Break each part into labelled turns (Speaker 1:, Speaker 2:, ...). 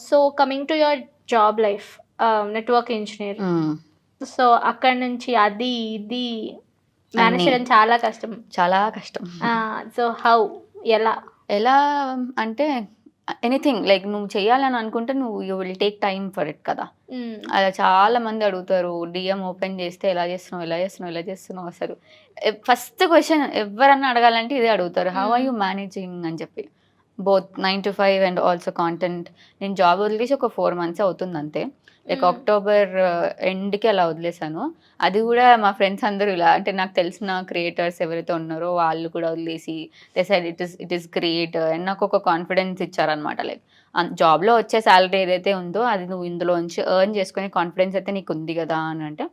Speaker 1: So coming to your job life, network engineer.
Speaker 2: హ్మ్.
Speaker 1: So అక్కడి నుంచి అది, ఇది మేనేజ్
Speaker 2: అన్నీ.
Speaker 1: చేయడం చాలా కష్టం.
Speaker 2: చాలా కష్టం.
Speaker 1: So how? ఎలా?
Speaker 2: ఎలా అంటే ఎనీథింగ్ లైక్ నువ్వు చేయాలని అనుకుంటే you will take time for it కదా!
Speaker 1: హ్మ్.
Speaker 2: అలా చాలా మంది అడుగుతారు. డీఎం ఓపెన్ చేస్తే ఎలా చేస్తున్నావు? ఎలా చేస్తున్నావు? ఎలా చేస్తున్నావు? అసలు ఫస్ట్ క్వెషన్ ఎవ్వరన్నా అడగాలంటే ఇదే అడుగుతారు. హౌ ఆర్ యూ మేనేజింగ్ అని చెప్పి. Both 9-5 and also content. నేను జాబ్ వదిలేసి ఒక 4 మంత్స్ అవుతుంది అంతే. లైక్
Speaker 1: హ్మ్.
Speaker 2: అక్టోబర్ ఎండ్‌కి అలా వదిలేసాను. అది కూడా మా ఫ్రెండ్స్ అందరూ ఇలా అంటే నాకు తెలిసిన క్రియేటర్స్ ఎవరైతే ఉన్నారో వాళ్ళు కూడా వదిలేసి they said it is great and నాకు ఒక కాన్ఫిడెన్స్ ఇచ్చారనమాట. లైక్ జాబ్‌లో వచ్చే సాలరీ ఏదైతే ఉందో అది నువ్వు ఇందులోంచి ఎర్న్ చేసుకునే కాన్ఫిడెన్స్ అయితే నీకు ఉంది కదా! అని అంటే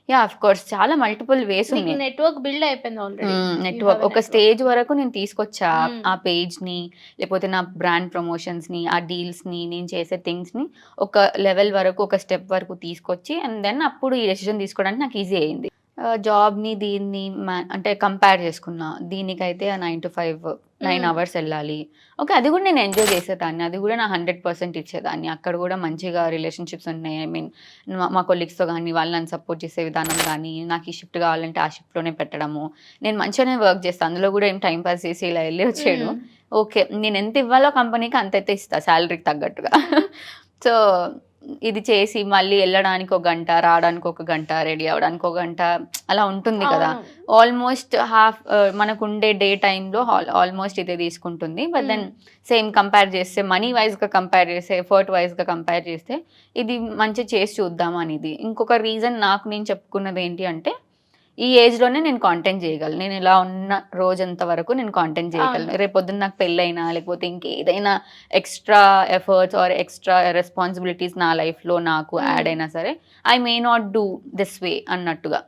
Speaker 2: యాహ్! ఆఫ్ కోర్స్ చాలా మల్టిపుల్ వేస్
Speaker 1: నీకు
Speaker 2: ఉన్నాయి.
Speaker 1: నెట్వర్క్ బిల్డ్ అయిపోయింది already. You
Speaker 2: network
Speaker 1: have a
Speaker 2: ఒక
Speaker 1: నెట్వర్క్.
Speaker 2: స్టేజ్ వరకు నేను తీసుకొచ్చా.
Speaker 1: హ్మ్.
Speaker 2: ఆ పేజ్‌ని లేకపోతే నా బ్రాండ్ ప్రమోషన్స్‌ని, ఆ డీల్స్‌ని, నేను చేసే థింగ్స్‌ని ఒక లెవెల్ వరకు, ఒక స్టెప్ వరకు తీసుకొచ్చి అండ్ దెన్ అప్పుడు ఈ డెసిషన్ తీసుకోవడానికి నాకు ఈజీ అయింది. జాబ్‌ని దీన్ని అంటే కంపేర్ చేసుకున్నా. దీనికైతే 9-5 9
Speaker 1: హ్మ్.
Speaker 2: అవర్స్ ఎళ్ళాలి. ఓకే. అది కూడా నేను ఎంజాయ్ చేసేదాన్ని. అది కూడా నా 100% ఇచ్చేదాన్ని. అక్కడ కూడా మంచిగా రిలేషన్‌షిప్స్ ఉన్నాయి. ఐ మీన్ మా కొలీగ్స్‌తో గానీ, వాళ్ళు నన్ను సపోర్ట్ చేసే విధానం గానీ, నాకు ఈ షిఫ్ట్ కావాలంటే ఆ షిఫ్ట్‌లోనే పెట్టడము. నేను మంచిగానే వర్క్ చేస్తా. అందులో కూడా ఏం టైమ్ పాస్ చేసి ఇలా ఎళ్లి వచ్చేయను.
Speaker 1: హ్మ్.
Speaker 2: ఓకే. నేను ఎంత ఇవ్వాలో కంపెనీకి అంతైతే ఇస్తా సాలరీకి తగ్గట్టుగా. సో, ఇది చేసి మళ్ళీ ఎళ్ళడానికి ఒక గంట, రావడానికి ఒక గంట, రెడీ అవ్వడానికి ఒక గంట అలా ఉంటుంది కదా!
Speaker 1: అవును.
Speaker 2: ఆల్‌మోస్ట్ హాఫ్ మనకుండే డే టైమ్‌లో ఆల్‌మోస్ట్ ఇదే తీసుకుంటుంది. బట్
Speaker 1: హ్మ్.
Speaker 2: దెన్ సేమ్ కంపేర్ చేస్తే మనీ వైస్‌గా కంపేర్ చేస్తే, ఎఫర్ట్ వైస్‌గా కంపేర్ చేస్తే ఇది మంచిగా చేసి చూద్దాం అనేది. ఇంకొక రీజన్ నాకు నేను చెప్పుకున్నది ఏంటి అంటే ఈ ఏజ్‌లోనే నేను కాంటెంట్ చేయగలను. నేను ఇలా ఉన్న రోజంత వరకు నేను కాంటెంట్
Speaker 1: అవును.
Speaker 2: చేయగలను. రేపొద్దున నాకు పెళ్ళైనా, లేకపోతే ఇంకేదైనా extra efforts are extra responsibilities నా లైఫ్‌లో నాకు
Speaker 1: హ్మ్.
Speaker 2: యాడ్ అయినా సరే, I may not do this way అన్నట్టుగా.